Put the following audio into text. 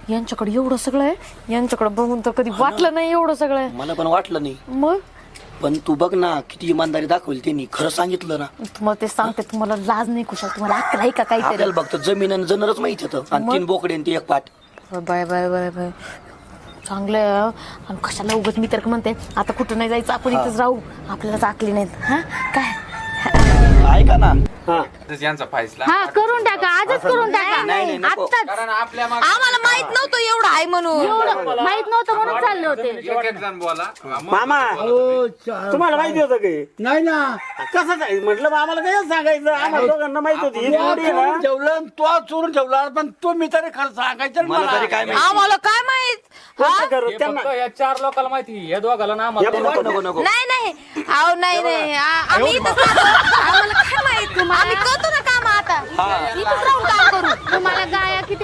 यांच्याकडे एवढं सगळं आहे, यांच्याकडे बघून तर कधी वाटलं नाही एवढं सगळं आहे. मला पण वाटलं नाही, मग पण तू बघ ना किती इमानदारी दाखवली त्यांनी. खरं सांगितलं ना. तुम्हाला ते सांगते, तुम्हाला लाज नाही कुशाल, तुम्हाला अक्कल आहे का काहीतरी? आपल्याला फक्त जमीन आणि जनरच माहित होतं आणि 3 बोकडे आणि ती 1 पाट. बाय बाय बाय बाय, चांगलं आहे. आणि कशाला उगत मी तर म्हणते आता कुठं नाही जायचं, आपण इथंच राहू, आपल्याला चाकली नाहीत. हा काय ऐका ना, यांचा फैसला हा करून टाका, आजच करून टाका. नाही, नाही, नको. आत्ताच. कारण आपल्या आम्हाला माहित नव्हतं एवढं आहे म्हणून. एवढं माहित नव्हतं म्हणून चालले होते. एक जण बोला मामा तुम्हाला माहिती होतं की नाही ना, कसं काय म्हटलं मग आम्हाला काय सांगायचं, आम्हाला दोघांना माहित होती ही जोडी आहे ना. ठेवलं तो चोरून ठेवला, पण तुम्ही तरी खरं सांगायचं ना मला तरी काय माहिती. आम्हाला काय माहित? कसं करू त्यांना फक्त या 4 लोकांना माहिती, या दोघाला ना आम्हाला नको नको नको. नाही नाही, अहो नाही नाही, आम्ही इथंच राहतो. आम्हाला काय माहित? आम्ही करतो ना काम आता, इथंच राहून काम करू. तुम्हाला